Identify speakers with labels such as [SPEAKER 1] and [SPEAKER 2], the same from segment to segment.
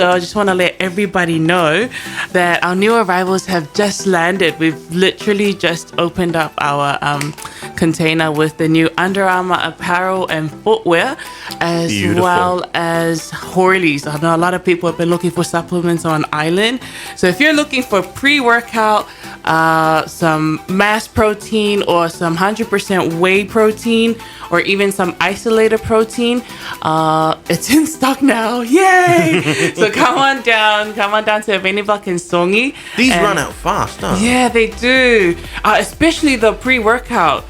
[SPEAKER 1] though, I just want to let everybody know that our new arrivals have just landed. We've literally just opened up our container with the new Under Armour apparel and footwear, as well as Horlies. I know a lot of people have been looking for supplements on Island. So if you're looking for pre-workout, some mass protein or some 100% whey protein, or even some isolated protein, it's in stock now. Yay! So come on down to EVENI Block in Songi.
[SPEAKER 2] These run out fast, huh?
[SPEAKER 1] Yeah, they do. Especially the pre-workout.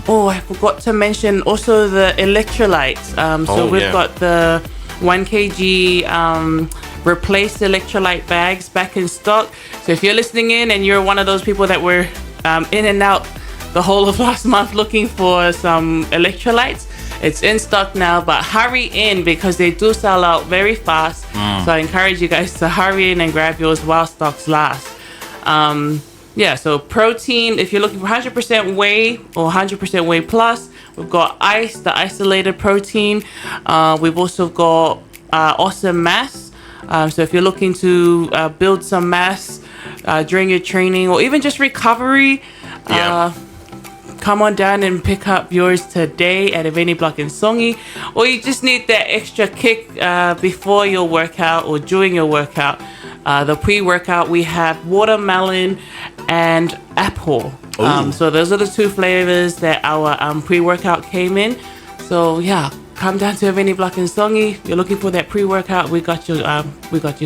[SPEAKER 1] Oh, I forgot to mention also the electrolytes. So we've got the 1 kg replaced electrolyte bags back in stock. So if you're listening in and you're one of those people that were in and out the whole of last month looking for some electrolytes, it's in stock now, but hurry in because they do sell out very fast. So I encourage you guys to hurry in and grab yours while stocks last. So protein, if you're looking for 100% whey or 100% whey plus, we've got ice, the isolated protein. We've also got awesome mass. So if you're looking to build some mass during your training or even just recovery, come on down and pick up yours today at EVENI Block in Songi. Or you just need that extra kick before your workout or during your workout. The pre-workout, we have watermelon and apple. So those are the two flavors that our pre-workout came in. So yeah, come down to EVENI Block in Songi. You're looking for that pre-workout, we got you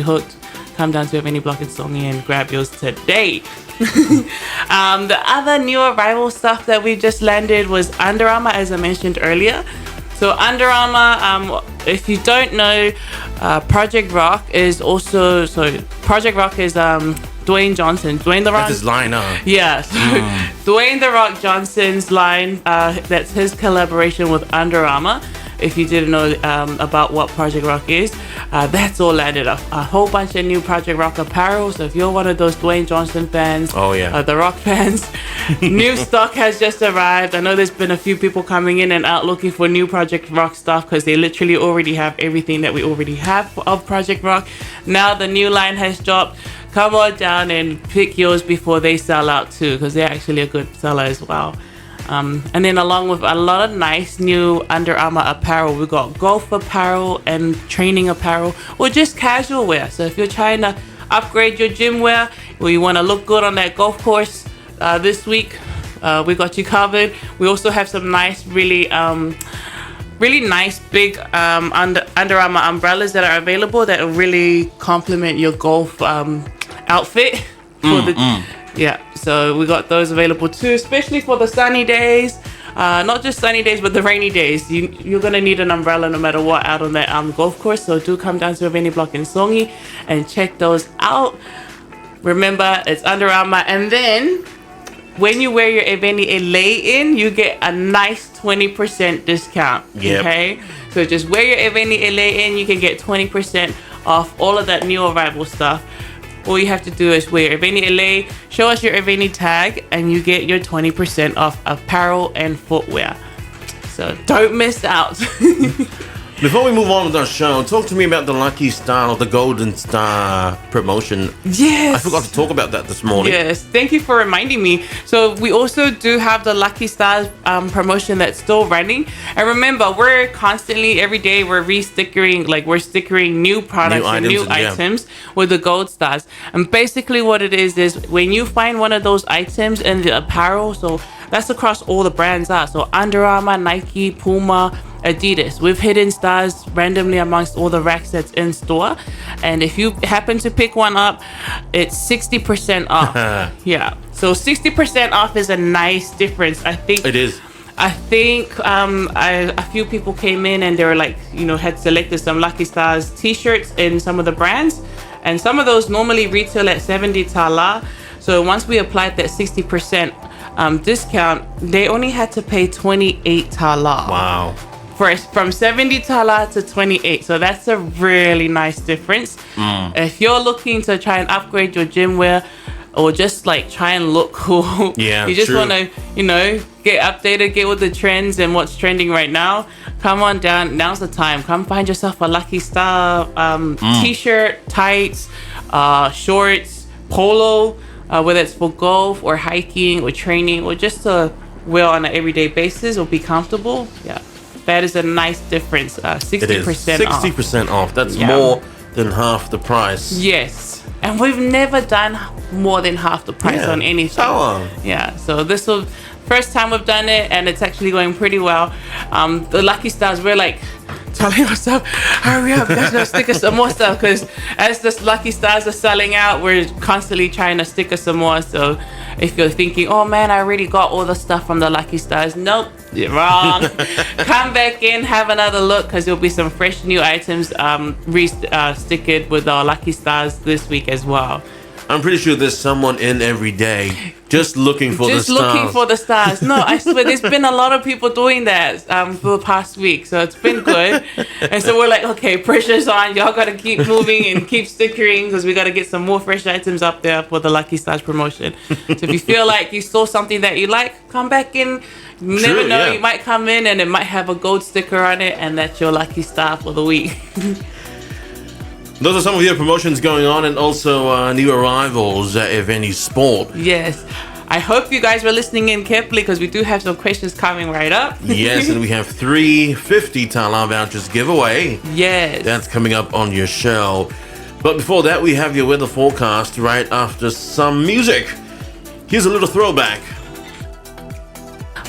[SPEAKER 1] hooked. Come down to EVENI Block in Songi and grab yours today. The other new arrival stuff that we just landed was Under Armour, as I mentioned earlier. So Under Armour, if you don't know, Project Rock is Dwayne Johnson. Dwayne The Rock.
[SPEAKER 2] That's his line, huh?
[SPEAKER 1] Yeah. So Dwayne The Rock Johnson's line, that's his collaboration with Under Armour. If you didn't know about what Project Rock is, that's all landed up. A whole bunch of new Project Rock apparel. So if you're one of those Dwayne Johnson fans, The Rock fans, new stock has just arrived. I know there's been a few people coming in and out looking for new Project Rock stuff because they literally already have everything that we already have of Project Rock. Now the new line has dropped. Come on down and pick yours before they sell out too, because they're actually a good seller as well. And then along with a lot of nice new Under Armour apparel, we got golf apparel and training apparel, or just casual wear. So if you're trying to upgrade your gym wear, or you want to look good on that golf course this week, we got you covered. We also have some nice, really nice big Under Armour umbrellas that are available that will really complement your golf outfit. So we got those available too, especially for the sunny days. Not just sunny days, but the rainy days. You're going to need an umbrella no matter what out on that golf course. So do come down to EVENI Block in Songi and check those out. Remember, it's Under Armour. And then when you wear your EVENI LA in, you get a nice 20% discount.
[SPEAKER 2] Yep.
[SPEAKER 1] Okay? So just wear your EVENI LA in, you can get 20% off all of that new arrival stuff. All you have to do is wear EVENI LA, show us your EVENI tag, and you get your 20% off apparel and footwear. So don't miss out.
[SPEAKER 2] Before we move on with our show, talk to me about the Lucky Star or the Golden Star promotion.
[SPEAKER 1] Yes.
[SPEAKER 2] I forgot to talk about that this morning.
[SPEAKER 1] Yes, thank you for reminding me. So we also do have the Lucky Stars promotion that's still running. And remember, we're constantly, every day, we're re-stickering, we're stickering new products and new items with the Gold Stars. And basically what it is when you find one of those items in the apparel, so that's across all the brands so Under Armour, Nike, Puma, Adidas. We've hidden stars randomly amongst all the racks that's in store, and if you happen to pick one up, it's 60% off. Yeah, so 60% off is a nice difference. I think
[SPEAKER 2] it is.
[SPEAKER 1] I think a few people came in and they were had selected some Lucky Stars t-shirts in some of the brands, and some of those normally retail at 70 tala. So once we applied that 60% discount, they only had to pay 28 tala.
[SPEAKER 2] Wow.
[SPEAKER 1] From 70 tala to 28. So that's a really nice difference. If you're looking to try and upgrade your gym wear, or just try and look cool, you just want to get updated, get with the trends and what's trending right now, come on down. Now's the time. Come find yourself a Lucky Star t-shirt, tights, shorts, polo, whether it's for golf or hiking or training or just to wear on an everyday basis or be comfortable. Yeah, that is a nice difference. 60% off.
[SPEAKER 2] 60% off. That's more than half the price.
[SPEAKER 1] Yes. And we've never done more than half the price on anything. Yeah, so this will first time we've done it, and it's actually going pretty well. The Lucky Stars, we're like telling ourselves, hurry up, guys, let's stick us some more stuff, because as the Lucky Stars are selling out, we're constantly trying to stick us some more. So if you're thinking, oh man, I already got all the stuff from the Lucky Stars, nope, you're wrong. Come back in, have another look, because there'll be some fresh new items stickered with our Lucky Stars this week as well.
[SPEAKER 2] I'm pretty sure there's someone in every day just looking for the stars.
[SPEAKER 1] Just looking for the stars. No, I swear, there's been a lot of people doing that for the past week. So it's been good. And so we're like, okay, pressure's on. Y'all got to keep moving and keep stickering, because we got to get some more fresh items up there for the Lucky Stars promotion. So if you feel like you saw something that you like, come back in. You never know. You might come in and it might have a gold sticker on it, and that's your Lucky Star for the week.
[SPEAKER 2] Those are some of your promotions going on, and also new arrivals at EVENI Sport.
[SPEAKER 1] Yes. I hope you guys were listening in carefully, because we do have some questions coming right up.
[SPEAKER 2] Yes, and we have 3 50 Tala vouchers giveaway.
[SPEAKER 1] Yes.
[SPEAKER 2] That's coming up on your show. But before that, we have your weather forecast right after some music. Here's a little throwback.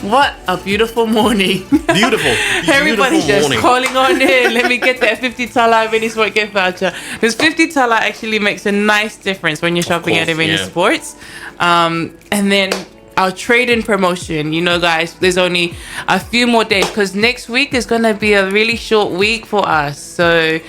[SPEAKER 1] What a beautiful morning.
[SPEAKER 2] Beautiful.
[SPEAKER 1] Everybody's just
[SPEAKER 2] morning.
[SPEAKER 1] calling on in. Let me get that 50 Tala EVENI Sport gift voucher. Because 50 Tala actually makes a nice difference when you're shopping at EVENI Sports. And then our trade-in promotion. You know, guys, there's only a few more days, because next week is going to be a really short week for us. So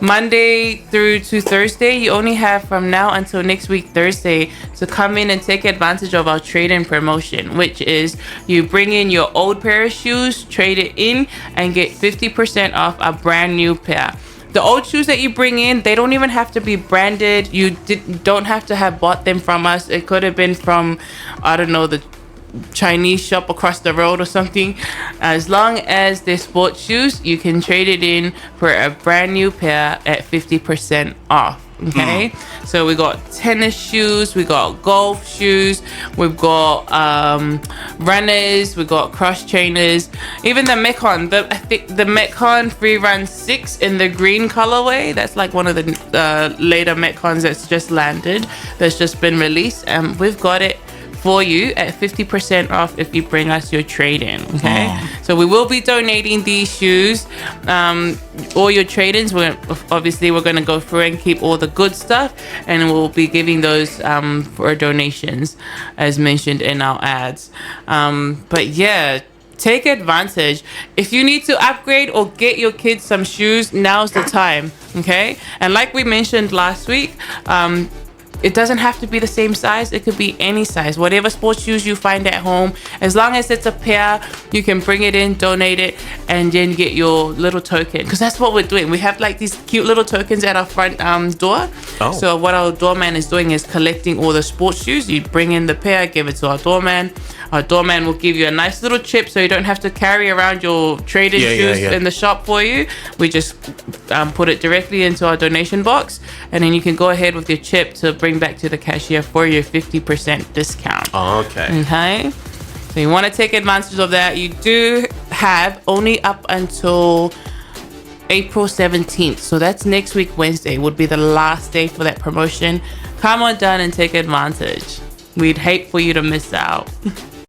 [SPEAKER 1] Monday through to Thursday, you only have from now until next week Thursday to come in and take advantage of our trade-in promotion, which is you bring in your old pair of shoes, trade it in, and get 50% off a brand new pair. The old shoes that you bring in, they don't even have to be branded. You don't have to have bought them from us. It could have been from, I don't know, the Chinese shop across the road or something. As long as they're sports shoes, you can trade it in for a brand new pair at 50% off. Okay, so we got tennis shoes, we got golf shoes, we've got runners, we got cross trainers, even the Metcon. I think the Metcon Free Run 6 in the green colorway. That's like one of the later Metcons that's just landed, that's just been released, and we've got it for you at 50% off if you bring us your trade-in. Okay, so we will be donating these shoes, all your trade-ins. We're going to go through and keep all the good stuff, and we'll be giving those for donations as mentioned in our ads. But yeah, take advantage. If you need to upgrade or get your kids some shoes, now's the time. Okay, and like we mentioned last week, it doesn't have to be the same size. It could be any size. Whatever sports shoes you find at home, as long as it's a pair, you can bring it in, donate it, and then get your little token. Because that's what we're doing. We have like these cute little tokens at our front door. So what our doorman is doing is collecting all the sports shoes. You bring in the pair, give it to our doorman. Our doorman will give you a nice little chip, so you don't have to carry around your traded shoes in the shop for you. We just put it directly into our donation box, and then you can go ahead with your chip to bring back to the cashier for your 50% discount. Okay, so you want to take advantage of that. You do have only up until April 17th, so that's next week Wednesday would be the last day for that promotion. Come on down and take advantage. We'd hate for you to miss out.